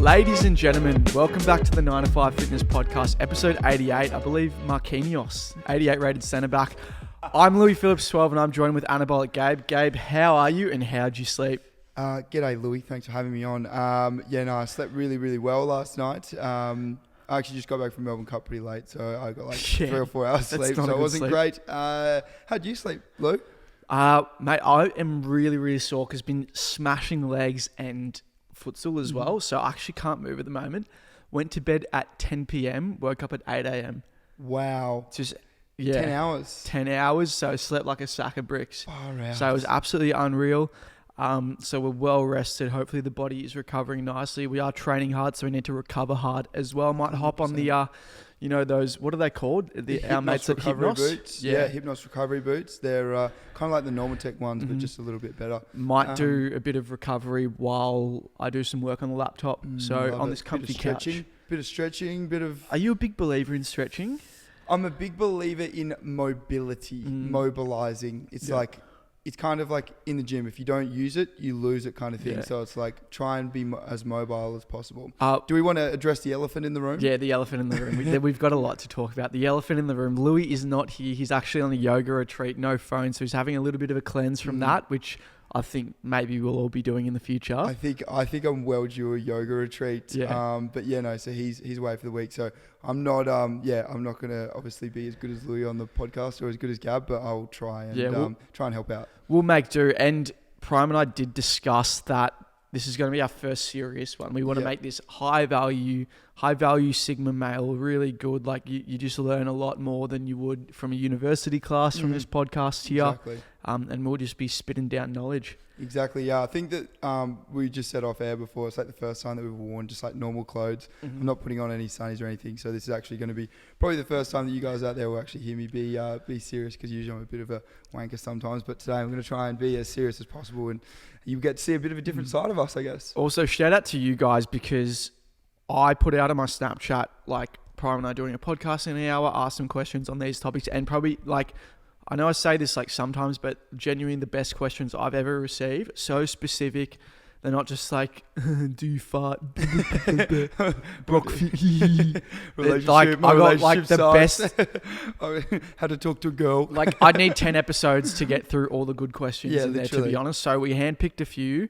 Ladies and gentlemen, welcome back to the 9 to 5 Fitness Podcast, episode 88. I believe Marquinhos, 88 rated centre back. I'm Louis Phillips, 12, and I'm joined with Anabolic Gabe. Gabe, how are you and how'd you sleep? G'day, Louis. Thanks for having me on. I slept really well last night. I actually just got back from Melbourne Cup pretty late, so I got like 3 or 4 hours sleep, so it wasn't great. How'd you sleep, Lou? Mate, I am really sore because I've been smashing legs and futsal as well, so I actually can't move at the moment. Went to bed at 10 p.m, woke up at 8 a.m. Wow. Just 10 hours. 10 hours, so I slept like a sack of bricks. Far out. So it was absolutely unreal. So we're well rested. Hopefully the body is recovering nicely. We are training hard, so we need to recover hard as well. Might hop on the, those, what are they called? Our mates at recovery Hypnos. Boots. Yeah, Hypnos recovery boots. They're kind of like the Normatec ones, but just a little bit better. Might do a bit of recovery while I do some work on the laptop. So on this comfy couch. Bit of stretching, Are you a big believer in stretching? I'm a big believer in mobility, mobilizing. It's kind of like in the gym. If you don't use it, you lose it kind of thing. Yeah. So it's like try and be as mobile as possible. Do we want to address the elephant in the room? Yeah, the elephant in the room. We've got a lot to talk about. The elephant in the room. Louis is not here. He's actually on a yoga retreat, no phone. So he's having a little bit of a cleanse from that, which I think maybe we'll all be doing in the future. I think I'm well due a yoga retreat. Yeah. So he's away for the week. So I'm not going to obviously be as good as Louis on the podcast or as good as Gab, but I'll try and try and help out. We'll make do. And Prime and I did discuss that this is going to be our first serious one. We want to make this high value Sigma male, really good. Like you just learn a lot more than you would from a university class from this podcast here. Exactly. And we'll just be spitting down knowledge. Exactly, yeah. I think that we just said off air before, it's like the first time that we've worn just like normal clothes. I'm not putting on any sunnies or anything. So this is actually going to be probably the first time that you guys out there will actually hear me be serious, because usually I'm a bit of a wanker sometimes. But today I'm going to try and be as serious as possible, and you get to see a bit of a different side of us, I guess. Also, shout out to you guys, because I put out on my Snapchat, like Prime and I doing a podcast in an hour, ask some questions on these topics, and probably like, I know I say this like sometimes, but genuinely the best questions I've ever received. So specific. They're not just like, do you fart? Brock, relationship, like, I got like the size. Best. How to talk to a girl. Like I need 10 episodes to get through all the good questions in there, literally. to be honest. So we handpicked a few.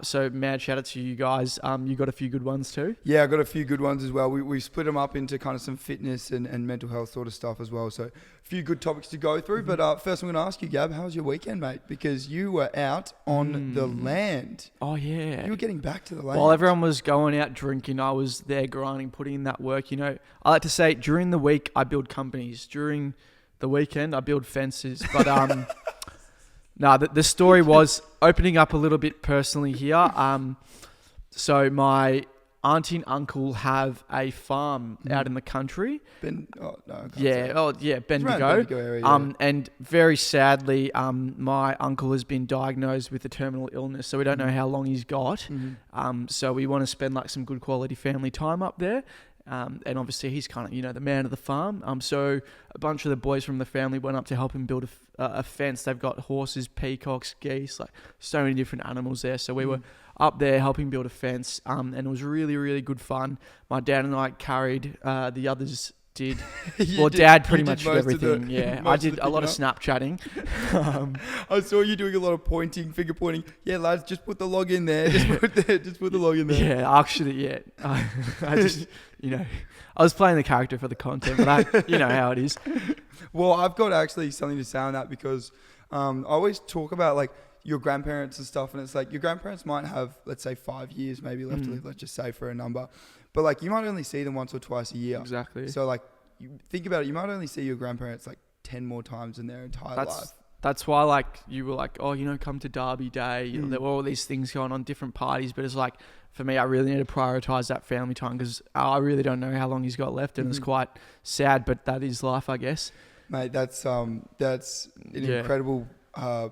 So mad shout out to you guys. You got a few good ones too? Yeah, I got a few good ones as well. We split them up into kind of some fitness and mental health sort of stuff as well. So a few good topics to go through. But first I'm going to ask you, Gab, how was your weekend, mate? Because you were out on the land. Oh, yeah. You were getting back to the land. While everyone was going out drinking, I was there grinding, putting in that work. You know, I like to say during the week, I build companies. During the weekend, I build fences. But no, the story was opening up a little bit personally here. So my auntie and uncle have a farm out in the country. Bendigo. Area, and very sadly, my uncle has been diagnosed with a terminal illness, so we don't know how long he's got. So we want to spend like some good quality family time up there. And obviously he's kind of, the man of the farm. So a bunch of the boys from the family went up to help him build a fence. They've got horses, peacocks, geese, like so many different animals there. So we were up there helping build a fence, and it was really, really good fun. My dad and I carried, the others did. Dad pretty much did everything. I did a lot of Snapchatting. I saw you doing a lot of pointing, finger pointing. Yeah, lads, just put the log in there. Just put the log in there. Yeah, actually, I just, I was playing the character for the content, but you know how it is. Well, I've got actually something to say on that, because I always talk about like your grandparents and stuff, and it's like your grandparents might have, let's say, 5 years maybe left to live, let's just say for a number. But like you might only see them once or twice a year. Exactly. So like you think about it, you might only see your grandparents like 10 more times in their entire life. That's why like you were like, come to Derby Day. There were all these things going on, different parties. But it's like, for me, I really need to prioritize that family time, because I really don't know how long he's got left, and it's quite sad, but that is life, I guess. Mate, that's an incredible, a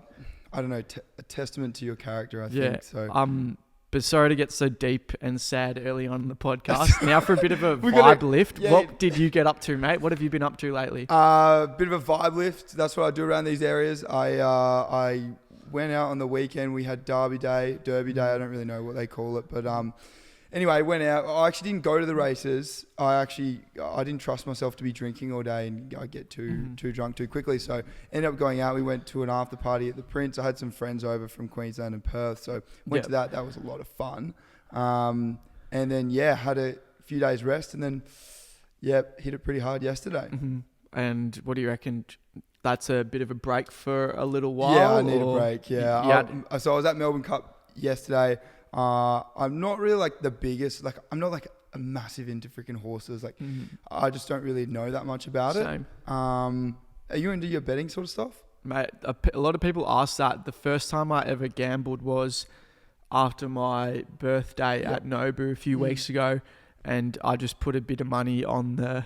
testament to your character, I think. So. But sorry to get so deep and sad early on in the podcast. Now for a bit of a vibe lift. Yeah. What did you get up to, mate? What have you been up to lately? Bit of a vibe lift. That's what I do around these areas. I went out on the weekend. We had Derby Day. I don't really know what they call it, but anyway, went out. I actually didn't go to the races. I didn't trust myself to be drinking all day and I get too drunk too quickly. So ended up going out. We went to an after party at the Prince. I had some friends over from Queensland and Perth. So went to that. That was a lot of fun. And then, had a few days rest and then, hit it pretty hard yesterday. Mm-hmm. And what do you reckon? That's a bit of a break for a little while? Yeah, I need a break. Yeah. So I was at Melbourne Cup yesterday. I'm not really like the biggest, like I'm not like a massive into freaking horses. Like I just don't really know that much about it. Are you into your betting sort of stuff? Mate, a lot of people ask that. The first time I ever gambled was after my birthday at Nobu a few weeks ago. And I just put a bit of money on the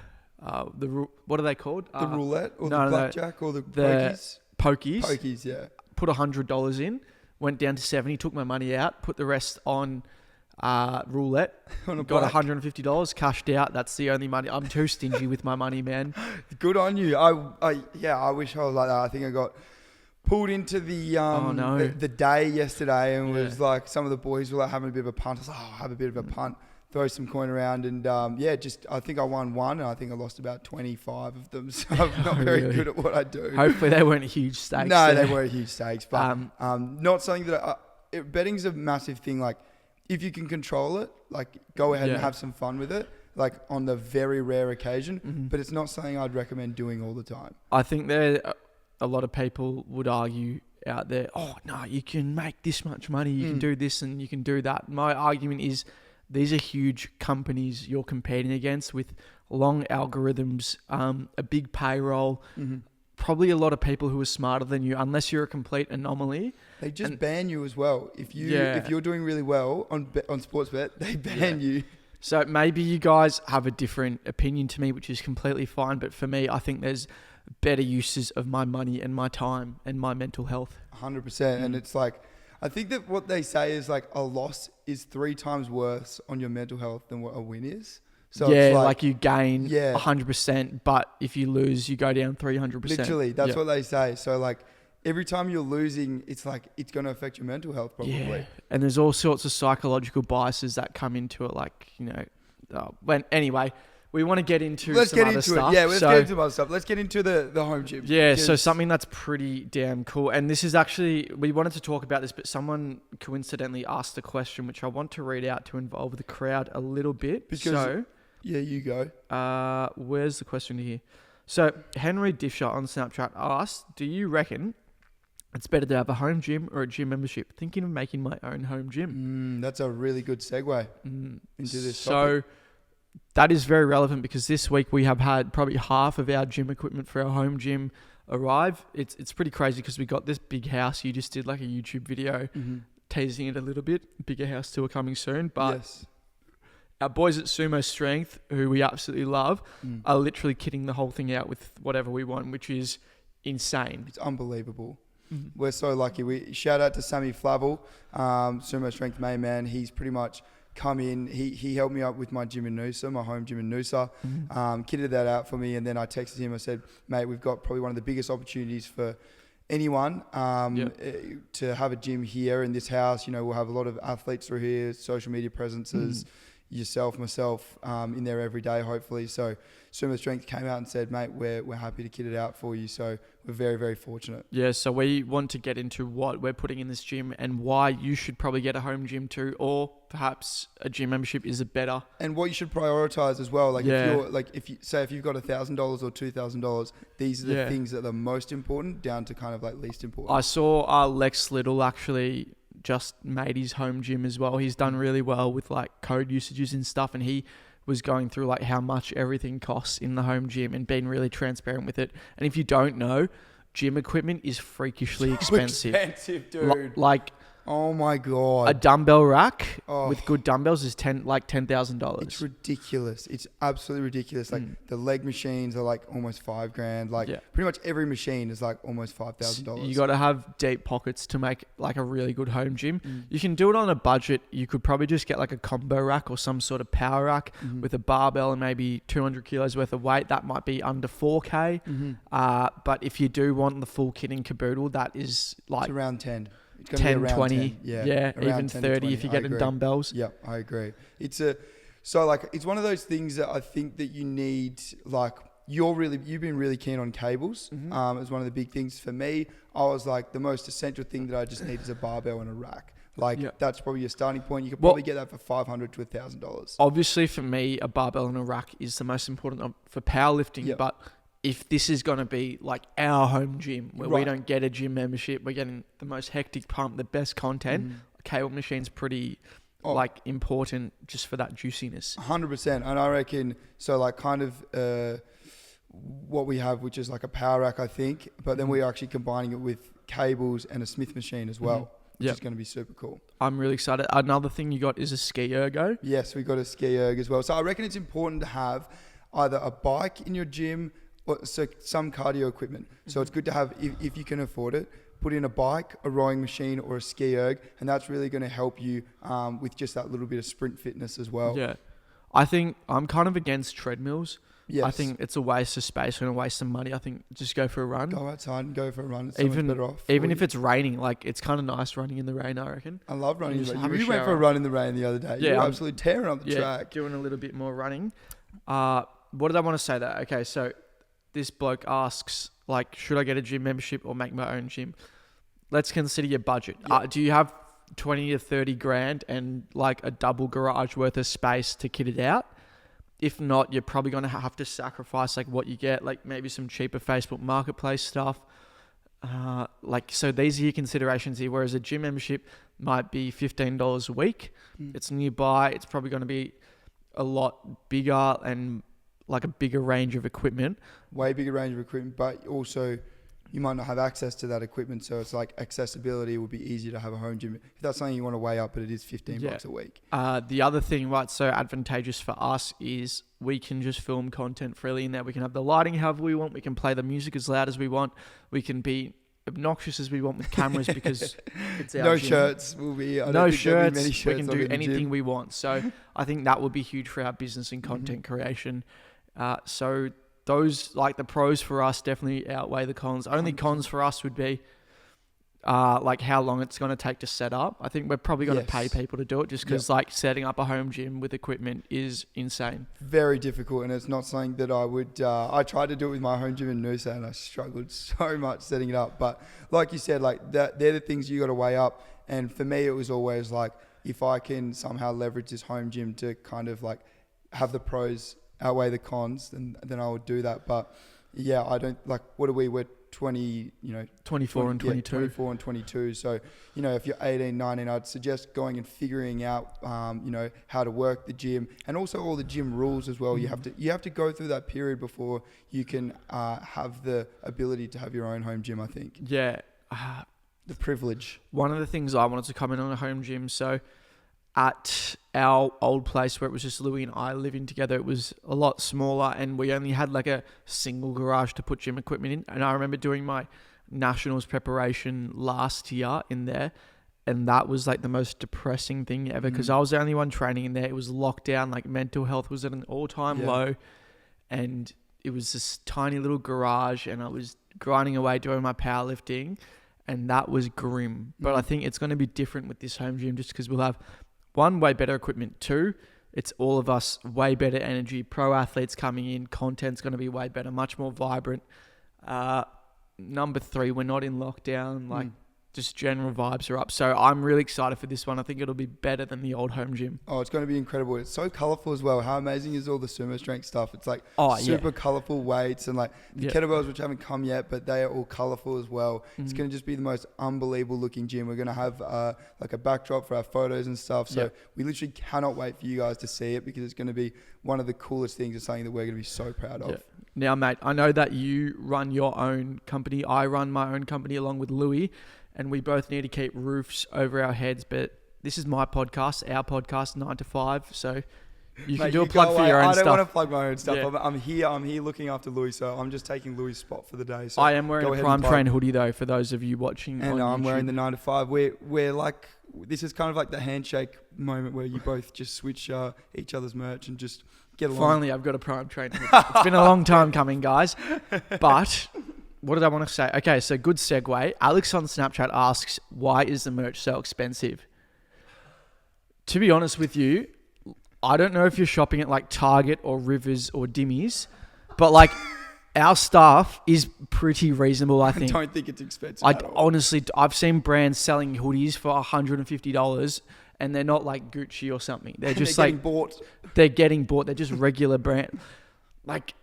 what are they called? The roulette or the blackjack or the pokies? Pokies. Pokies, yeah. Put $100 in, went down to 70, took my money out, put the rest on roulette, got $150, cashed out. That's the only money. I'm too stingy with my money, man. Good on you. I wish I was like that. I think I got pulled into the day yesterday and was like, some of the boys were like having a bit of a punt. I was like, I'll have a bit of a punt. Throw some coin around and I think I won one and I think I lost about 25 of them, so I'm not very good at what I do. Hopefully they weren't huge stakes. No, they weren't huge stakes, but not something that betting's a massive thing. Like if you can control it, like go ahead and have some fun with it, like on the very rare occasion, but it's not something I'd recommend doing all the time. I think there a lot of people would argue out there, oh no, you can make this much money, you can do this and you can do that. My argument is, these are huge companies you're competing against with long algorithms, a big payroll, probably a lot of people who are smarter than you, unless you're a complete anomaly. They just ban you as well. If you're doing really well on Sportsbet, they ban you. So maybe you guys have a different opinion to me, which is completely fine. But for me, I think there's better uses of my money and my time and my mental health. 100%. And it's like, I think that what they say is like a loss is 3 times worse on your mental health than what a win is. So it's like you gain 100%, but if you lose, you go down 300%. Literally, that's what they say. So like every time you're losing, it's like it's going to affect your mental health probably. Yeah. And there's all sorts of psychological biases that come into it. Like, anyway, we want to get into let's some get other into stuff. It. Yeah, let's get into some other stuff. Let's get into the home gym. Yeah, so something that's pretty damn cool. And this is actually, we wanted to talk about this, but someone coincidentally asked a question, which I want to read out to involve the crowd a little bit. Yeah, you go. Where's the question here? So Henry Disher on Snapchat asked, do you reckon it's better to have a home gym or a gym membership? Thinking of making my own home gym. That's a really good segue into this So topic. that is very relevant because this week we have had probably half of our gym equipment for our home gym arrive. It's pretty crazy because we got this big house. You just did like a YouTube video teasing it a little bit. Bigger house tour coming soon. But our boys at Sumo Strength, who we absolutely love, are literally kitting the whole thing out with whatever we want, which is insane. It's unbelievable. We're so lucky. We shout out to Sammy Flavel, Sumo Strength main man. He's pretty much come in. He helped me up with my gym in Noosa, my home gym in Noosa, kitted that out for me, and then I texted him. I said, mate, we've got probably one of the biggest opportunities for anyone to have a gym here in this house. We'll have a lot of athletes through here, social media presences, yourself, myself, in there every day, hopefully. So Sumo Strength came out and said, mate, we're happy to kit it out for you. So we're very, very fortunate. Yeah, so we want to get into what we're putting in this gym and why you should probably get a home gym too, or perhaps a gym membership is better. And what you should prioritize as well. Like if you've got $1,000 or $2,000, these are the things that are the most important down to kind of like least important. I saw Lex Little actually just made his home gym as well. He's done really well with like code usages and stuff, and he was going through like how much everything costs in the home gym and being really transparent with it. And if you don't know, gym equipment is freakishly expensive. Expensive, dude. Like, oh my God. A dumbbell rack with good dumbbells is $10,000. It's ridiculous. It's absolutely ridiculous. Like the leg machines are like almost $5,000. Like pretty much every machine is like almost $5,000. You got to have deep pockets to make like a really good home gym. You can do it on a budget. You could probably just get like a combo rack or some sort of power rack with a barbell and maybe 200 kilos worth of weight. That might be under $4,000. But if you do want the full kit and caboodle, that is like it's around 10. It's going to be 10, around 20, 10. Yeah, around even 10 30 to 20. if you're I getting agree. dumbbells. Yeah, I agree. It's one of those things that I think that you need, like, you've been really keen on cables. As one of the big things for me. I was like, the most essential thing that I just need is a barbell and a rack. Like, that's probably your starting point. You could probably get that for $500 to $1,000. Obviously, for me, a barbell and a rack is the most important for powerlifting. Yep. But if this is going to be like our home gym where we don't get a gym membership, we're getting the most hectic pump, the best content, a cable machine's pretty important just for that juiciness. 100%. And I reckon, so like kind of what we have, which is like a power rack, I think, but then we're actually combining it with cables and a Smith machine as well. Which is going to be super cool. I'm really excited. Another thing you got is a ski ergo. Yes, we got a ski erg as well. So I reckon it's important to have either a bike in your gym or some cardio equipment. So it's good to have, if you can afford it, put in a bike, a rowing machine or a ski erg. And that's really going to help you with just that little bit of sprint fitness as well. Yeah. I think I'm kind of against treadmills. Yes. I think it's a waste of space and a waste of money. I think just go for a run. Go outside and go for a run. It's so much better off. Even if it's raining, like it's kind of nice running in the rain, I reckon. I love running in the rain. You went shower. for a run in the rain the other day. Yeah, you were absolutely tearing up the track. Doing a little bit more running. What did I want to say there? Okay, so this bloke asks, like, should I get a gym membership or make my own gym? Let's consider your budget. Yep. Do you have 20 to 30 grand and like a double garage worth of space to kit it out? If not, you're probably going to have to sacrifice like what you get, like maybe some cheaper Facebook Marketplace stuff. So these are your considerations here. Whereas a gym membership might be $15 a week. It's nearby. It's probably going to be a lot bigger and like a bigger range of equipment. Way bigger range of equipment, but also you might not have access to that equipment. So it's like accessibility would be easier to have a home gym. If that's something you want to weigh up, but it is $15 a week. The other thing, right, so advantageous for us is we can just film content freely in there. We can have the lighting however we want. We can play the music as loud as we want. We can be obnoxious as we want with cameras because it's our no gym. Shirts will be. No shirts. We can do anything we want. So I think that would be huge for our business and content creation. So those, like the pros for us definitely outweigh the cons. Only cons for us would be like how long it's going to take to set up. I think we're probably going to pay people to do it just because like setting up a home gym with equipment is insane. Very difficult, and it's not something that I would... I tried to do it with my home gym in Noosa and I struggled so much setting it up. But like you said, like they're the things you got to weigh up. And for me, it was always like, if I can somehow leverage this home gym to kind of like have the pros outweigh the cons, then I would do that. But yeah, I don't like, what are we? We're 20, 24 and 22. 24 and 22. So, if you're 18, 19, I'd suggest going and figuring out, how to work the gym and also all the gym rules as well. You have to go through that period before you can have the ability to have your own home gym, I think. Yeah. The privilege. One of the things I wanted to comment on a home gym. So at our old place where it was just Louis and I living together, it was a lot smaller and we only had like a single garage to put gym equipment in. And I remember doing my nationals preparation last year in there, and that was like the most depressing thing ever because I was the only one training in there. It was locked down, like mental health was at an all-time low, and it was this tiny little garage and I was grinding away doing my powerlifting, and that was grim. But I think it's going to be different with this home gym just because we'll have one, way better equipment. Two, it's all of us, way better energy, pro athletes coming in, content's going to be way better, much more vibrant. Number three, we're not in lockdown, like just general vibes are up. So I'm really excited for this one. I think it'll be better than the old home gym. Oh, it's going to be incredible. It's so colourful as well. How amazing is all the sumo strength stuff? It's like super colourful weights and like the kettlebells, which haven't come yet, but they are all colourful as well. It's going to just be the most unbelievable looking gym. We're going to have like a backdrop for our photos and stuff. So we literally cannot wait for you guys to see it because it's going to be one of the coolest things and something that we're going to be so proud of. Yeah. Now, mate, I know that you run your own company. I run my own company along with Louis, and we both need to keep roofs over our heads. But this is my podcast, our podcast, 9 to 5. So you can do a plug for your own stuff. I don't want to plug my own stuff. Yeah. I'm here looking after Louis, so I'm just taking Louis' spot for the day. So I am wearing a Prime Train hoodie though, for those of you watching. And on I'm YouTube. wearing the 9 to 5. We're like, this is kind of like the handshake moment where you both just switch each other's merch and just get along. Finally, I've got a Prime Train hoodie. It's been a long time coming, guys. But what did I want to say? Okay, so good segue. Alex on Snapchat asks, why is the merch so expensive? To be honest with you, I don't know if you're shopping at like Target or Rivers or Dimmies, but like our stuff is pretty reasonable, I think. I don't think it's expensive at all. Honestly, I've seen brands selling hoodies for $150 and they're not like Gucci or something. They're just getting bought. They're getting bought. They're just regular brand. Like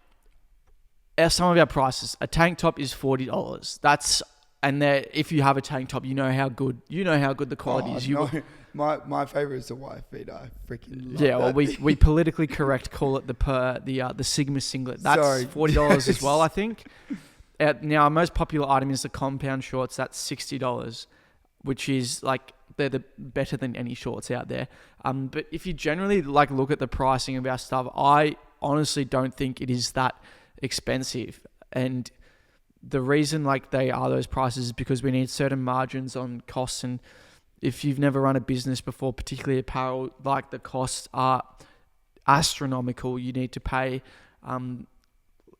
some of our prices, a tank top is $40. If you have a tank top, you know how good the quality is. No. My favorite is the wife beater. I freaking love well, that. we politically correct call it the Sigma singlet. That's $40 as well, I think. Now, our most popular item is the compound shorts. That's $60, which is like they're better than any shorts out there. But if you generally like look at the pricing of our stuff, I honestly don't think it is that expensive. And the reason like they are those prices is because we need certain margins on costs, and if you've never run a business before, particularly apparel, like the costs are astronomical. You need to pay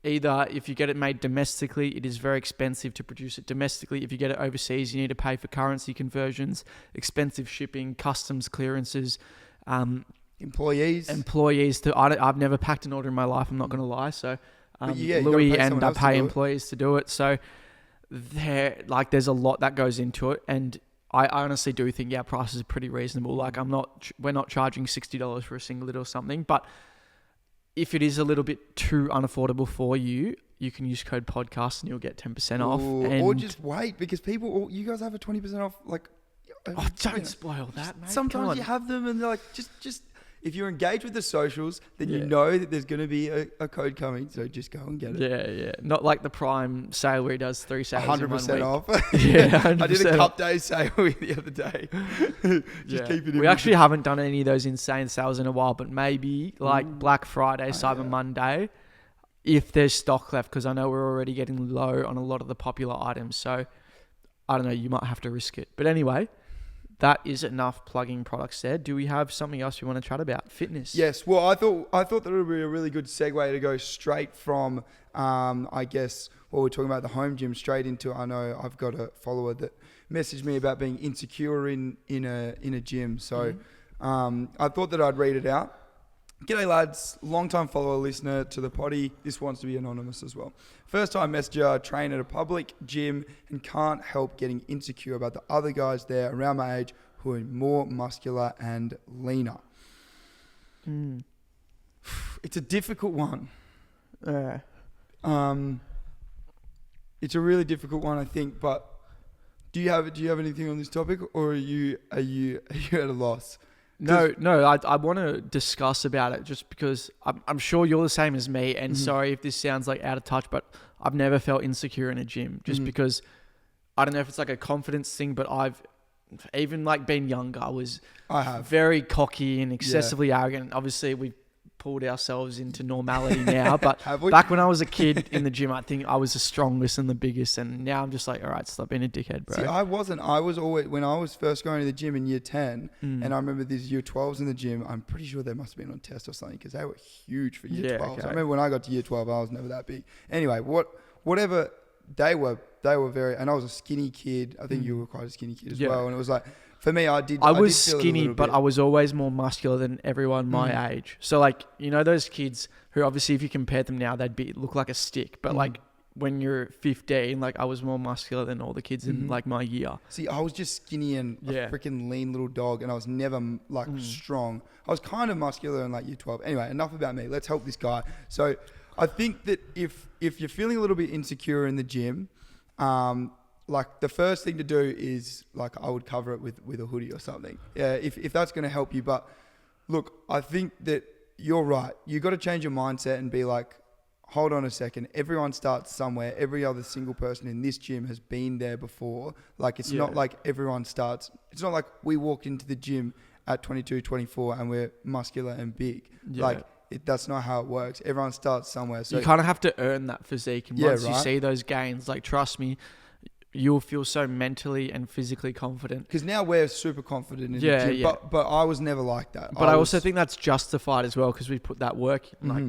either if you get it made domestically, it is very expensive to produce it domestically. If you get it overseas, you need to pay for currency conversions, expensive shipping, customs clearances, employees. I've never packed an order in my life, I'm not going to lie. So Louis and I pay employees to do it. So there's a lot that goes into it, and I honestly do think our prices are pretty reasonable. Like we're not charging $60 for a singlet or something, but if it is a little bit too unaffordable for you, you can use code podcast and you'll get 10% off. Or just wait, because you guys have a 20% off. Like, don't spoil that, mate. Sometimes you have them and they're like, just if you're engaged with the socials, then you know that there's going to be a code coming. So just go and get it. Yeah. Not like the Prime sale where he does 3 sales 100% off. 100%. I did a cup day sale the other day. Keep it in. We actually haven't done any of those insane sales in a while, but maybe like Black Friday, Cyber Monday, if there's stock left, because I know we're already getting low on a lot of the popular items. So I don't know, you might have to risk it. But anyway, that is enough plugging products there. Do we have something else you want to chat about? Fitness. Yes. Well, I thought that it would be a really good segue to go straight from, I guess, what we're talking about, the home gym, straight into, I know I've got a follower that messaged me about being insecure in a gym. So I thought that I'd read it out. G'day lads, long-time follower, listener to the potty. This wants to be anonymous as well. First-time messenger, train at a public gym and can't help getting insecure about the other guys there around my age who are more muscular and leaner. It's a difficult one. It's a really difficult one, I think. But do you have anything on this topic, or are you at a loss? No, I want to discuss about it just because I'm sure you're the same as me, and sorry if this sounds like out of touch, but I've never felt insecure in a gym just because I don't know if it's like a confidence thing, but I've even like been younger, I have very cocky and excessively arrogant. Obviously we've pulled ourselves into normality now, but back when I was a kid in the gym, I think I was the strongest and the biggest, and now I'm just like, all right, stop being a dickhead, bro. See, I wasn't. I was always, when I was first going to the gym in year 10, and I remember these year 12s in the gym, I'm pretty sure they must have been on test or something, because they were huge for year 12s. Okay. I remember when I got to year 12, I was never that big. Anyway, whatever they were very, and I was a skinny kid. I think you were quite a skinny kid as well, and it was like, for me, I was skinny, but I was always more muscular than everyone my age. So like, you know, those kids who obviously, if you compared them now, they'd look like a stick. But like when you're 15, like I was more muscular than all the kids in like my year. See, I was just skinny and a freaking lean little dog, and I was never like strong. I was kind of muscular in like year 12. Anyway, enough about me. Let's help this guy. So I think that if you're feeling a little bit insecure in the gym, like the first thing to do is like I would cover it with a hoodie or something. Yeah, if that's going to help you. But look, I think that you're right. You got to change your mindset and be like, hold on a second. Everyone starts somewhere. Every other single person in this gym has been there before. Like it's not like everyone starts. It's not like we walk into the gym at 22, 24 and we're muscular and big. Yeah. Like that's not how it works. Everyone starts somewhere. So you kind of have to earn that physique. And once you see those gains, like trust me, you'll feel so mentally and physically confident. Because now we're super confident in the gym. Yeah. But I was never like that. But I also think that's justified as well because we put that work in. Like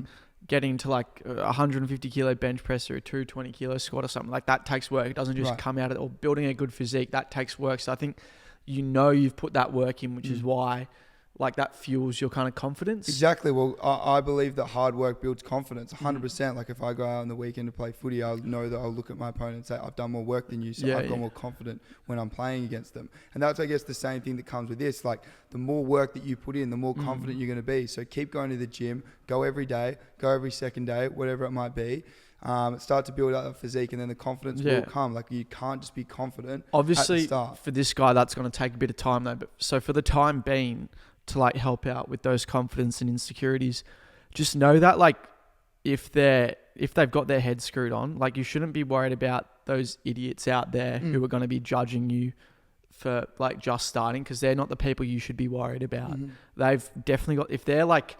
getting to like a 150 kilo bench press or a 220 kilo squat or something like that takes work. It doesn't just come out of it. Or building a good physique, that takes work. So I think you've put that work in, which is why like that fuels your kind of confidence. Exactly. Well, I believe that hard work builds confidence 100%. Like if I go out on the weekend to play footy, I'll know that I'll look at my opponent and say, I've done more work than you, so I've got more confident when I'm playing against them. And that's, I guess, the same thing that comes with this. Like the more work that you put in, the more confident you're going to be. So keep going to the gym, go every day, go every second day, whatever it might be. Start to build up a physique, and then the confidence will come. Like you can't just be confident. Obviously, at the start. For this guy, that's going to take a bit of time though. But so for the time being, to like help out with those confidence and insecurities, just know that like if they've got their head screwed on, like you shouldn't be worried about those idiots out there who are going to be judging you for like just starting, because they're not the people you should be worried about. They've definitely got, if they're like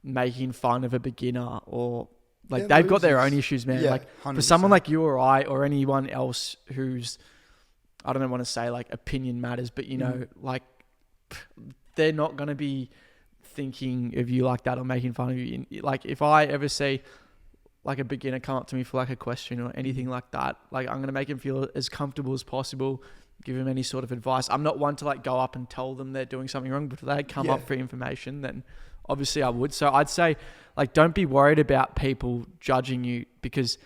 making fun of a beginner or like they've got their own issues, man. Like 100%. For someone like you or I or anyone else who's, I don't want to say like opinion matters, but you know, like they're not going to be thinking of you like that or making fun of you. Like if I ever see like a beginner come up to me for like a question or anything like that, like I'm going to make him feel as comfortable as possible, give him any sort of advice. I'm not one to like go up and tell them they're doing something wrong, but if they come up for information, then obviously I would. So I'd say like, don't be worried about people judging you, because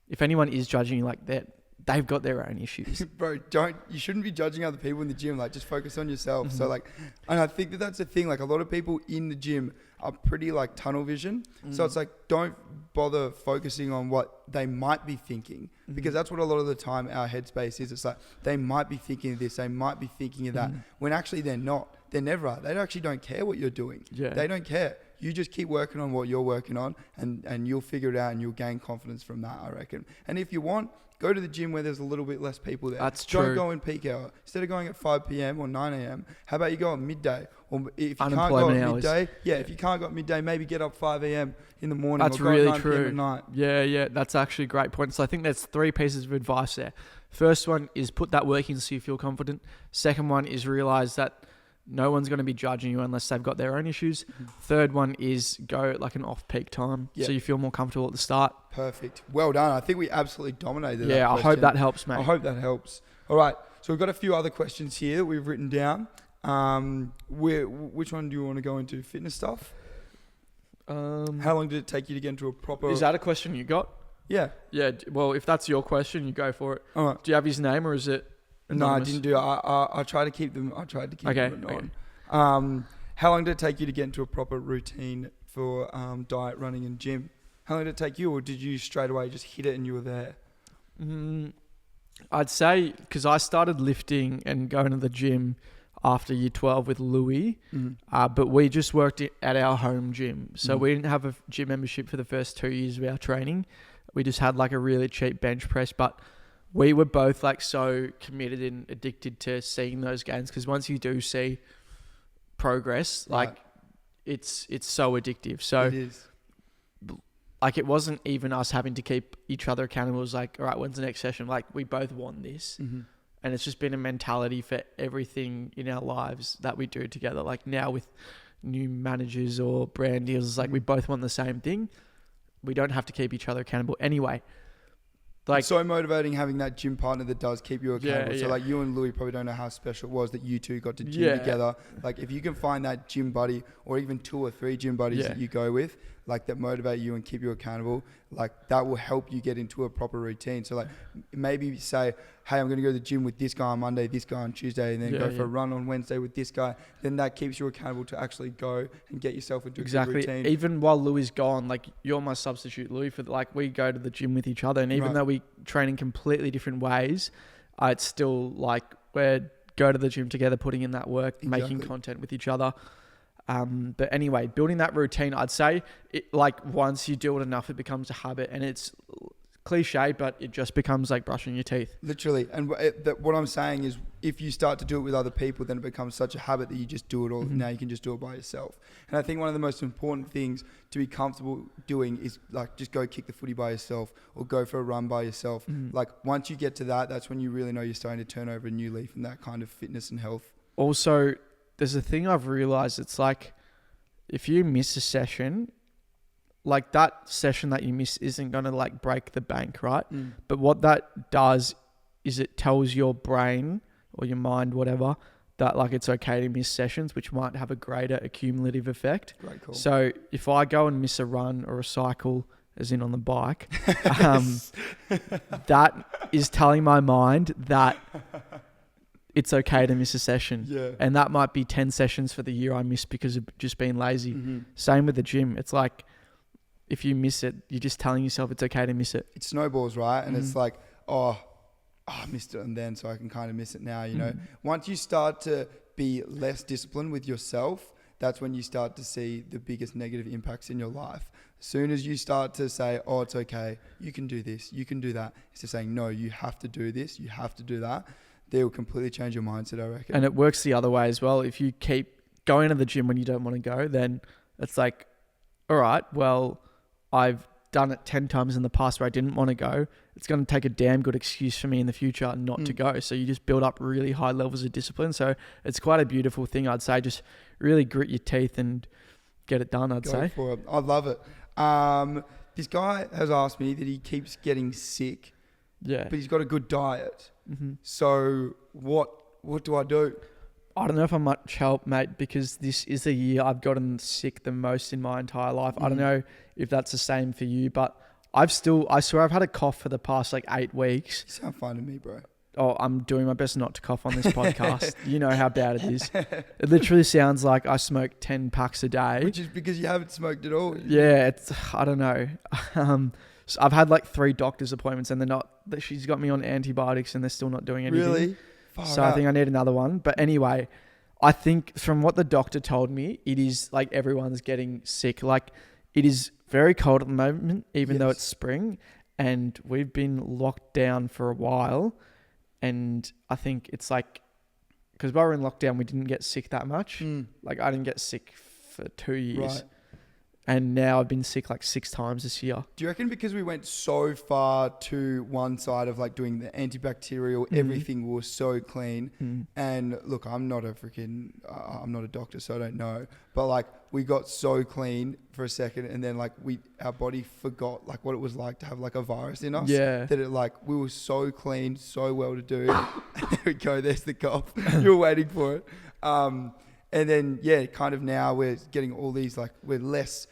if anyone is judging you like that, they've got their own issues. Bro, you shouldn't be judging other people in the gym. Like, just focus on yourself. So like, and I think that's the thing. Like a lot of people in the gym are pretty like tunnel vision. So it's like, don't bother focusing on what they might be thinking, because that's what a lot of the time our headspace is. It's like, they might be thinking of this, they might be thinking of that, when actually they're not. They never are. They actually don't care what you're doing. They don't care. You just keep working on what you're working on, and you'll figure it out, and you'll gain confidence from that, I reckon. And if you want, go to the gym where there's a little bit less people there. That's true. Don't go in peak hour. Instead of going at 5 p.m. or 9 a.m., how about you go at midday? Or if you can't go at midday, if you can't go at midday, maybe get up 5 a.m. in the morning. That's or go really at 9 true. PM at night. Yeah, that's actually a great point. So I think there's 3 pieces of advice there. First one is put that work in so you feel confident. Second one is realize that no one's going to be judging you unless they've got their own issues. Third one is go at like an off-peak time so you feel more comfortable at the start. Perfect. Well done. I think we absolutely dominated that question. I hope that helps, mate. I hope that helps. All right. So we've got a few other questions here that we've written down. Which one do you want to go into? Fitness stuff? How long did it take you to get into a proper... Is that a question you got? Yeah. Yeah. Well, if that's your question, you go for it. All right. Do you have his name or is it... No, I didn't do it. I tried to keep them. I tried to keep them anonymous. How long did it take you to get into a proper routine for diet, running, and gym? How long did it take you, or did you straight away just hit it and you were there? I'd say because I started lifting and going to the gym after year 12 with Louis, but we just worked at our home gym, so we didn't have a gym membership for the first 2 years of our training. We just had like a really cheap bench press, but we were both like so committed and addicted to seeing those gains, because once you do see progress, like it's so addictive. So it is. Like it wasn't even us having to keep each other accountable. It was like, all right, when's the next session? Like we both want this. And it's just been a mentality for everything in our lives that we do together. Like now with new managers or brand deals, like we both want the same thing. We don't have to keep each other accountable anyway. Like, it's so motivating having that gym partner that does keep you accountable. So like you and Louis probably don't know how special it was that you two got to gym together. Like if you can find that gym buddy, or even 2 or 3 gym buddies that you go with, like that motivate you and keep you accountable, like that will help you get into a proper routine. So like maybe say, hey, I'm going to go to the gym with this guy on Monday, this guy on Tuesday, and then go for a run on Wednesday with this guy. Then that keeps you accountable to actually go and get yourself into a good routine. Even while Louis is gone, like you're my substitute, Louis, for like we go to the gym with each other, and even though we train in completely different ways, it's still like we're go to the gym together, putting in that work, making content with each other. But anyway, building that routine, I'd say it, like once you do it enough, it becomes a habit, and it's cliche, but it just becomes like brushing your teeth. Literally. And what I'm saying is if you start to do it with other people, then it becomes such a habit that you just do it all. Now you can just do it by yourself. And I think one of the most important things to be comfortable doing is like just go kick the footy by yourself or go for a run by yourself. Like once you get to that, that's when you really know you're starting to turn over a new leaf in that kind of fitness and health. Also, there's a thing I've realized. It's like if you miss a session, like that session that you miss isn't going to like break the bank, right? But what that does is it tells your brain or your mind, whatever, that like it's okay to miss sessions, which might have a greater accumulative effect. Great call. So if I go and miss a run or a cycle, as in on the bike, that is telling my mind that it's okay to miss a session. Yeah. And that might be 10 sessions for the year I missed because of just being lazy. Same with the gym. It's like, if you miss it, you're just telling yourself it's okay to miss it. It snowballs, right? And it's like, I missed it and then, so I can kind of miss it now, you know? Once you start to be less disciplined with yourself, that's when you start to see the biggest negative impacts in your life. As soon as you start to say, oh, it's okay, you can do this, you can do that, instead of saying, no, you have to do this, you have to do that, they will completely change your mindset, I reckon. And it works the other way as well. If you keep going to the gym when you don't want to go, then it's like, all right, well, I've done it 10 times in the past where I didn't want to go. It's going to take a damn good excuse for me in the future not to go. So you just build up really high levels of discipline. So it's quite a beautiful thing, I'd say. Just really grit your teeth and get it done, I'd say. Go for it. I love it. This guy has asked me that he keeps getting sick, but he's got a good diet. So what do I do? I don't know if I'm much help, mate, because this is the year I've gotten sick the most in my entire life. I don't know if that's the same for you, but I swear I've had a cough for the past like 8 weeks. You sound fine to me, bro. Oh, I'm doing my best not to cough on this podcast. You know how bad it is. It literally sounds like I smoke 10 packs a day. Which is because you haven't smoked at all. Yeah, I don't know. So I've had like 3 doctor's appointments and she's got me on antibiotics and they're still not doing anything. Really? So I think I need another one. But anyway, I think from what the doctor told me, it is like everyone's getting sick. Like it is very cold at the moment, even though it's spring, and we've been locked down for a while. And I think it's like, because while we're in lockdown, we didn't get sick that much. Like I didn't get sick for 2 years. Right. And now I've been sick like 6 times this year. Do you reckon because we went so far to one side of like doing the antibacterial, everything was so clean, and look, I'm not a doctor, so I don't know, but like we got so clean for a second and then like our body forgot like what it was like to have like a virus in us. Yeah. That it like, we were so clean, so well to do. There we go, there's the cough. You were waiting for it. And then, kind of now we're getting all these, like, we're less,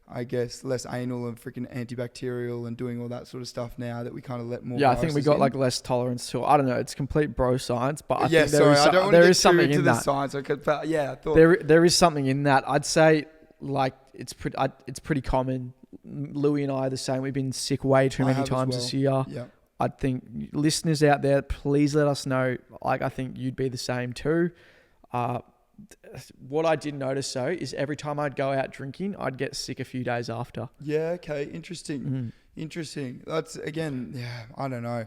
I guess, less anal and freaking antibacterial and doing all that sort of stuff now that we kind of let more. Yeah, I think we got like less tolerance to it. I don't know. It's complete bro science, but I think I don't want to get something into in the that. science. I thought there is something in that. I'd say like it's pretty common. Louis and I are the same. We've been sick way too many times this year. Yeah. I think listeners out there, please let us know. Like, I think you'd be the same too. What I did notice though is every time I'd go out drinking, I'd get sick a few days after. Yeah. Okay. Interesting. Interesting. That's again. Yeah. I don't know.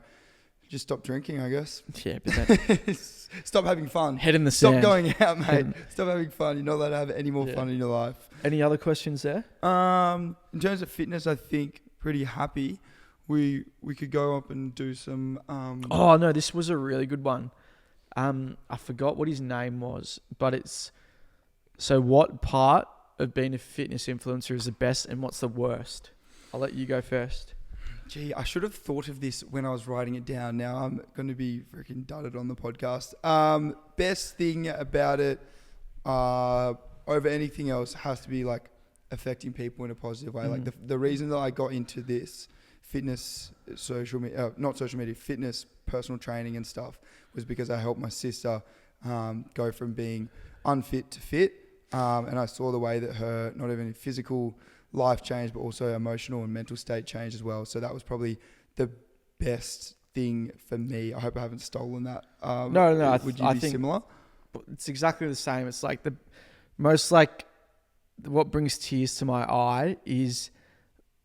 Just stop drinking, I guess. Yeah. But stop having fun. Head in the sand. Stop going out, mate. Stop having fun. You're not allowed to have any more fun in your life. Any other questions there? In terms of fitness, I think pretty happy. We could go up and do some. Oh no, this was a really good one. I forgot what his name was, but it's so what part of being a fitness influencer is the best and what's the worst? I'll let you go first. Gee, I should have thought of this when I was writing it down. Now I'm going to be freaking dudded on the podcast. Best thing about it, over anything else, has to be like affecting people in a positive way. Like the reason that I got into this fitness, fitness, personal training and stuff was because I helped my sister go from being unfit to fit. And I saw the way that her, not even physical life changed, but also emotional and mental state changed as well. So that was probably the best thing for me. I hope I haven't stolen that. No. Would you be similar? It's exactly the same. It's like the most like what brings tears to my eye is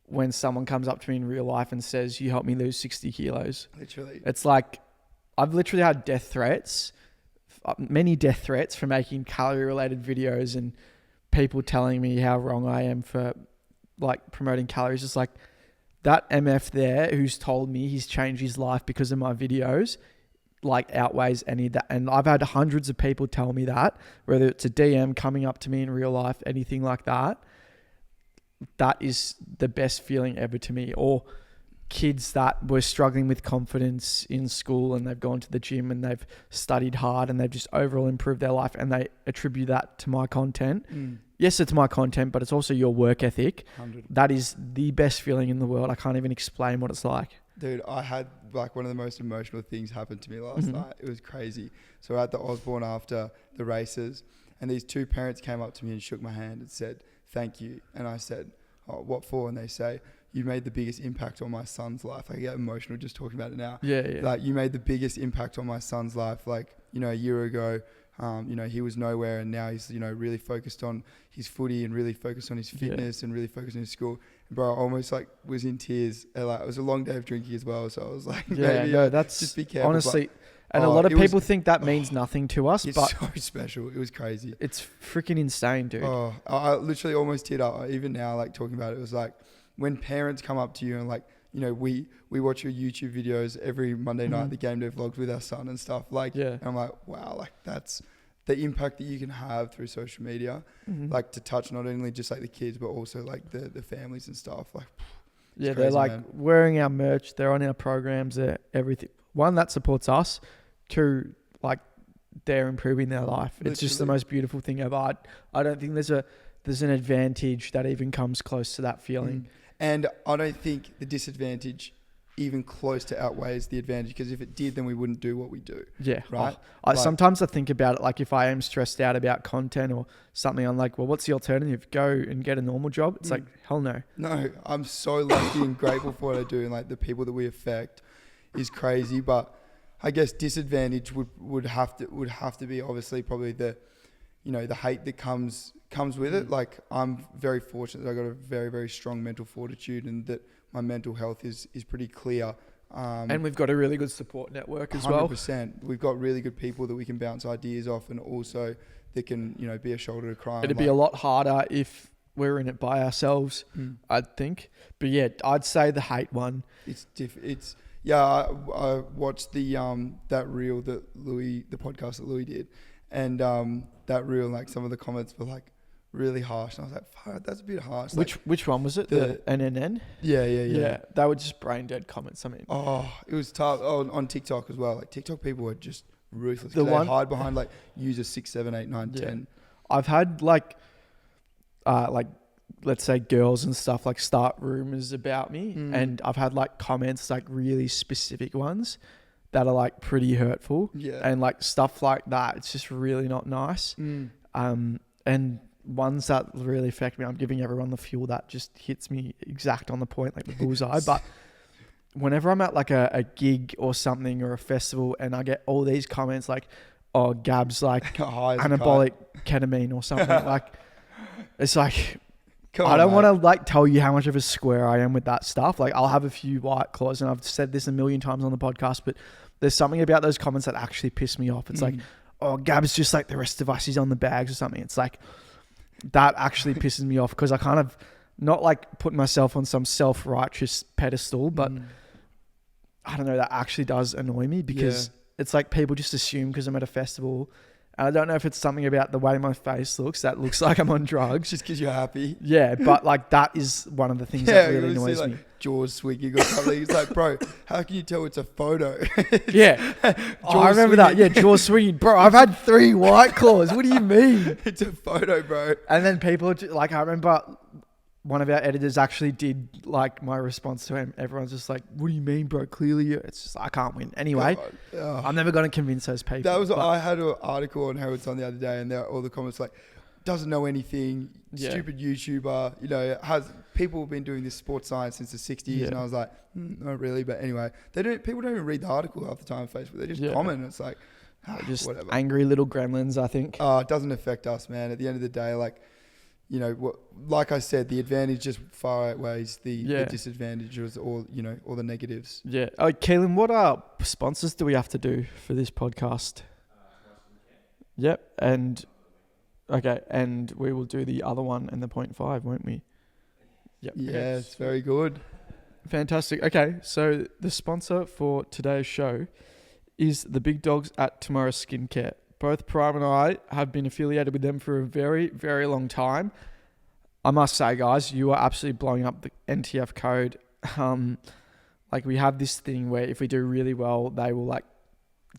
when someone comes up to me in real life and says, you helped me lose 60 kilos. Literally. It's like, I've literally had many death threats for making calorie related videos and people telling me how wrong I am for like promoting calories. It's like that MF there who's told me he's changed his life because of my videos, like outweighs any of that. And I've had hundreds of people tell me that, whether it's a DM coming up to me in real life, anything like that. that is the best feeling ever to me. Or kids that were struggling with confidence in school and they've gone to the gym and they've studied hard and they've just overall improved their life and they attribute that to my content. Yes, it's my content, but it's also your work ethic. 100. That is the best feeling in the world. I can't even explain what it's like. Dude, I had like one of the most emotional things happen to me last night. It was crazy. So we're at the Osborne after the races, and these two parents came up to me and shook my hand and said, "Thank you." And I said, "Oh, what for?" And they say, "You made the biggest impact on my son's life." I get emotional just talking about it now. Yeah. Like, you made the biggest impact on my son's life. Like, you know, a year ago, he was nowhere, and now he's, really focused on his footy and really focused on his fitness and really focused on his school. And bro, I almost like was in tears. And, like, it was a long day of drinking as well, so I was like, that's just be careful. Honestly, and a lot of people think that means nothing to us, it's but so special. It was crazy. It's freaking insane, dude. Oh, I literally almost teared up. Even now, like, talking about it, it was like when parents come up to you and like, we watch your YouTube videos every Monday night, the game day vlogs with our son and stuff. Like, and I'm like, wow, like that's the impact that you can have through social media, like to touch not only just like the kids, but also like the families and stuff. Like, they're crazy, like man. Wearing our merch. They're on our programs. They're everything. One, that supports us. Two, like they're improving their life. Literally. It's just the most beautiful thing ever. I don't think there's an advantage that even comes close to that feeling. And I don't think the disadvantage even close to outweighs the advantage, because if it did, then we wouldn't do what we do. Yeah. Right. Sometimes I think about it, like if I am stressed out about content or something, I'm like, well, what's the alternative? Go and get a normal job? It's like, hell no. No, I'm so lucky and grateful for what I do, and like the people that we affect is crazy. But I guess disadvantage would have to be obviously probably the hate that comes with it. Like, I'm very fortunate that I got a very, very strong mental fortitude, and that my mental health is pretty clear. And we've got a really good support network as well. 100%. We've got really good people that we can bounce ideas off, and also that can, be a shoulder to cry on. It'd be a lot harder if we're in it by ourselves, I'd think. But yeah, I'd say the hate one. I watched that reel that the podcast that Louis did, and that reel, like some of the comments were like really harsh, and I was like, fuck, that's a bit harsh. Which one was it? The NNN? Yeah. They were just brain dead comments. I mean, it was tough. On TikTok as well. Like, TikTok people are just ruthless. They hide behind like user 6, 7, 8, 9, 10. I've had like let's say girls and stuff like start rumors about me, and I've had like comments, like really specific ones that are like pretty hurtful, and like stuff like that. It's just really not nice. And ones that really affect me, I'm giving everyone the fuel that just hits me exact on the point, like the bullseye. But whenever I'm at like a gig or something or a festival, and I get all these comments like, "Oh, Gab's like anabolic ketamine" or something, like it's like, I don't want to like tell you how much of a square I am with that stuff. Like, I'll have a few white claws, and I've said this a million times on the podcast, but there's something about those comments that actually piss me off. It's like, "Oh, Gab's just like the rest of us. He's on the bags" or something. It's like, that actually pisses me off, because I kind of not like putting myself on some self-righteous pedestal, but I don't know, that actually does annoy me, because it's like people just assume because I'm at a festival, and I don't know if it's something about the way my face looks that looks like I'm on drugs. Just because you're happy. Yeah, but like that is one of the things that really annoys me. Like jaws swinging or something. It's like, bro, how can you tell it's a photo? I remember that. Yeah, jaws swinging. Bro, I've had 3 white claws. What do you mean? It's a photo, bro. And then people, like, I remember one of our editors actually did like my response to him. Everyone's just like, "What do you mean, bro? Clearly, it's just, I can't win." Anyway, I'm never going to convince those people. I had an article on Herald Sun the other day, and there all the comments like, "Doesn't know anything, stupid YouTuber." Has people have been doing this sports science since the 60s, and I was like, not really. But anyway, people don't even read the article half the time on Facebook. They just comment. And it's like, just whatever. Angry little gremlins, I think. It doesn't affect us, man. At the end of the day, like, like I said, the advantage just far outweighs the disadvantages, or the negatives. Yeah. Oh, Keelan, what sponsors do we have to do for this podcast? Yep. And okay, and we will do the other one and the 0.5, won't we? Yep. Yeah, it's very good. Fantastic. Okay, so the sponsor for today's show is the big dogs at Tomorrow Skincare. Both Prime and I have been affiliated with them for a very, very long time. I must say, guys, you are absolutely blowing up the NTF code. Like we have this thing where if we do really well, they will like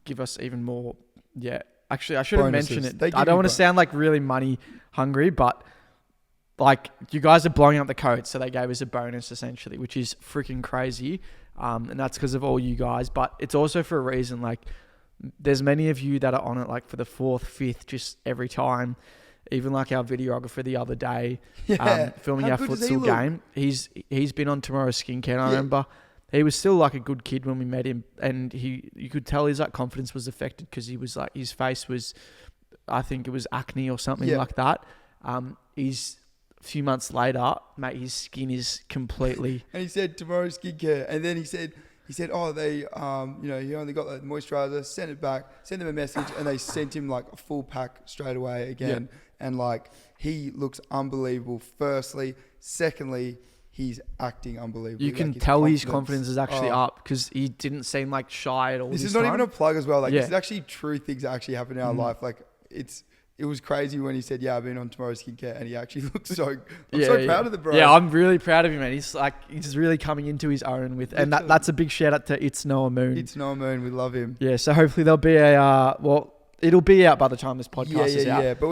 give us even more. Yeah. Actually, I should have mentioned it. I don't want to sound like really money hungry, but like you guys are blowing up the code. So they gave us a bonus essentially, which is freaking crazy. And that's because of all you guys, but it's also for a reason. Like there's many of you that are on it like for the 4th, 5th, just every time. Even like our videographer the other day, filming our futsal game. He's been on Tomorrow's Skincare. And I remember he was still like a good kid when we met him, and you could tell his like confidence was affected because he was like his face was, I think it was acne or something like that. He's a few months later, mate, his skin is completely. And he said Tomorrow's Skincare, and then he said, oh, they, he only got the moisturizer, sent it back, sent them a message, and they sent him like a full pack straight away again. Yeah. And like, he looks unbelievable. Firstly, secondly, he's acting unbelievable. You can tell his confidence is actually up because he didn't seem like shy at all. This is not even a plug as well. Like this is actually true things that actually happen in our life. Like it was crazy when he said, I've been on Tomorrow's Skincare, and he actually looks so, I'm so proud of the bro. Yeah, I'm really proud of him, man. He's really coming into his own with, and that's a big shout out to It's Noah Moon. It's Noah Moon. We love him. Yeah. So hopefully there'll be it'll be out by the time this podcast is out. Yeah. But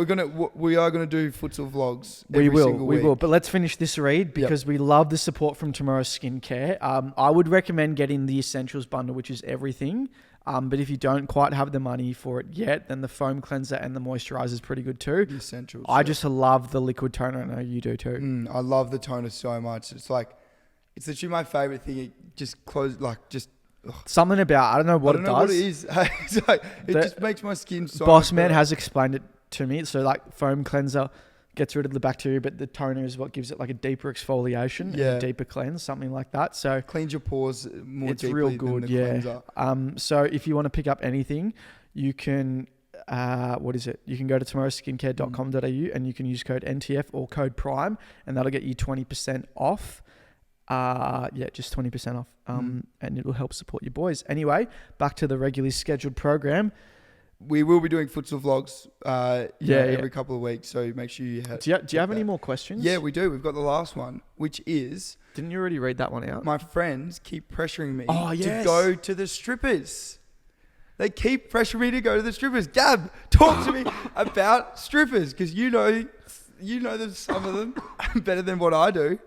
we are gonna do futsal vlogs. We will. But let's finish this read because we love the support from Tomorrow's Skincare. I would recommend getting the Essentials bundle, which is everything. But if you don't quite have the money for it yet, then the foam cleanser and the moisturizer is pretty good too. The Essentials. I just love the liquid toner. I know you do too. I love the toner so much. It's literally my favorite thing. It just closes something about, I don't know what it does. What it is. It's like, it just makes my skin so Boss Man has explained it to me. So like foam cleanser gets rid of the bacteria, but the toner is what gives it like a deeper exfoliation and a deeper cleanse, something like that. So cleans your pores more it's deeply real good, than the cleanser. So if you want to pick up anything, you can, you can go to tomorrowskincare.com.au and you can use code NTF or code PRIME, and that'll get you 20% off. Just 20% off. And it'll help support your boys. Anyway, back to the regularly scheduled program. We will be doing futsal vlogs every couple of weeks, so make sure you have... Do you have any more questions? Yeah, we do. We've got the last one, which is... Didn't you already read that one out? My friends keep pressuring me to go to the strippers. They keep pressuring me to go to the strippers. Gab, talk to me about strippers, because you know some of them better than what I do.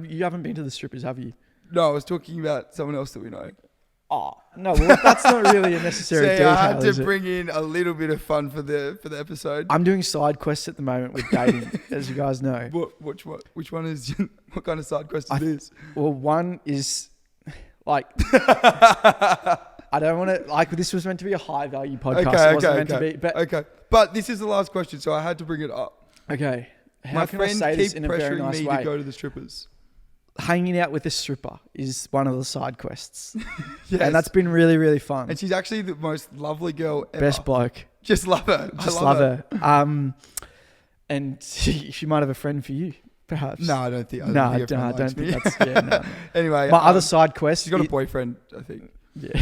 You haven't been to the strippers, have you? No, I was talking about someone else that we know. Oh, no, well, that's not really a necessary detail, I had to bring in a little bit of fun for the episode. I'm doing side quests at the moment with dating, as you guys know. Which one is, what kind of side quest is this? Well, one is, like, I don't want to, like, this was meant to be a high-value podcast. It wasn't meant to be. But this is the last question, so I had to bring it up. Okay. How can I say this in a very nice way? My friends keep pressuring me to go to the strippers. Hanging out with a stripper is one of the side quests. Yes. And that's been really, really fun. And she's actually the most lovely girl ever. Best bloke. Just love her. Just love her. And she might have a friend for you, perhaps. No, I don't think. I don't think that's... Yeah, no. Anyway. My other side quest... She's got a boyfriend, I think. Yeah.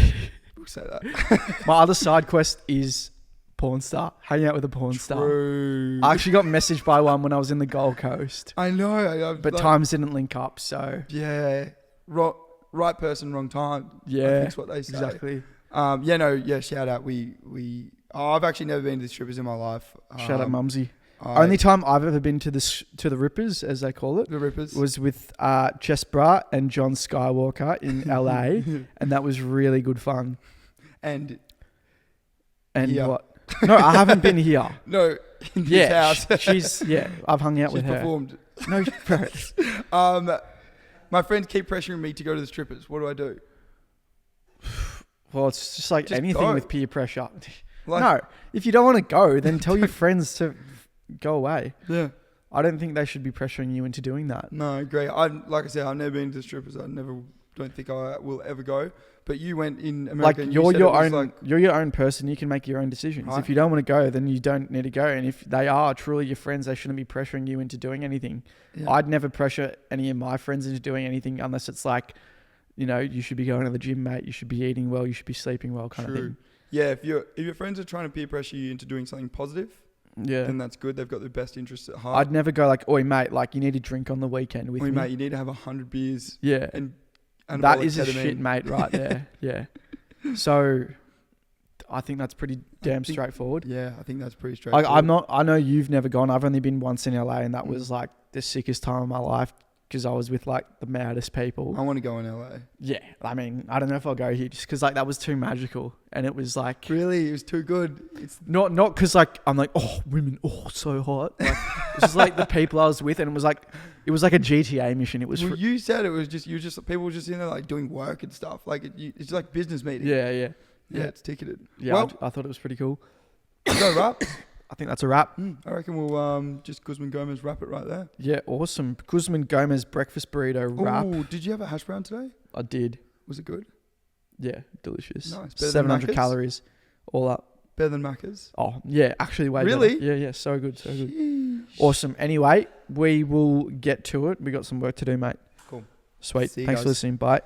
We'll say that. My other side quest is porn star. Hanging out with a porn star. I actually got messaged by one when I was in the Gold Coast. I know. But times didn't link up, so... Yeah. Right person, wrong time. Yeah. That's what they say. Exactly. Shout out. I've actually never been to the strippers in my life. Shout out Mumsy. Only time I've ever been to the Rippers, as they call it. The Rippers. Was with Chess Bra and John Skywalker in LA. And that was really good fun. And what? No, I haven't been here. No, in his house. I've hung out with her. Performed. No, bro. My friends keep pressuring me to go to the strippers. What do I do? Well, it's just like anything go. With peer pressure. No, if you don't want to go, then tell your friends to go away. Yeah. I don't think they should be pressuring you into doing that. No, I agree. Like I said, I've never been to the strippers. Don't think I will ever go. But you went in America. Like you're your own person. You can make your own decisions. Right. If you don't want to go, then you don't need to go. And if they are truly your friends, they shouldn't be pressuring you into doing anything. Yeah. I'd never pressure any of my friends into doing anything unless it's like, you should be going to the gym, mate. You should be eating well. You should be sleeping well, kind of thing. Yeah, if your friends are trying to peer pressure you into doing something positive, then that's good. They've got their best interests at heart. I'd never go like, oi mate, like you need to drink on the weekend with me. Mate, you need to have 100 beers. Yeah. And that is ketamine. a shit mate right there. Yeah. So I think that's pretty damn straightforward. Yeah, I think that's pretty straightforward. I know you've never gone. I've only been once in LA, and that was like the sickest time of my life because I was with like the maddest people. I want to go in LA. Yeah. I mean, I don't know if I'll go here just because like that was too magical, and it was like really, it was too good. It's not because like I'm like, oh, women, oh, so hot. Like, it's just like the people I was with, and it was like a GTA mission. It was. Well, you said it was just people were just in there like doing work and stuff. Like it's like business meeting. Yeah. Yeah, it's ticketed. Yeah, well, I thought it was pretty cool. Go wrap. I think that's a wrap. I reckon we'll just Guzman Gomez wrap it right there. Yeah, awesome. Guzman Gomez breakfast burrito wrap. Oh, did you have a hash brown today? I did. Was it good? Yeah, delicious. Nice. 700 calories, all up. Better than Macca's? Oh, yeah, actually way really? better. Yeah, so good, so good. Sheesh. Awesome. Anyway, we will get to it. We got some work to do, mate. Cool. Sweet. See you Thanks guys. for listening. Bye.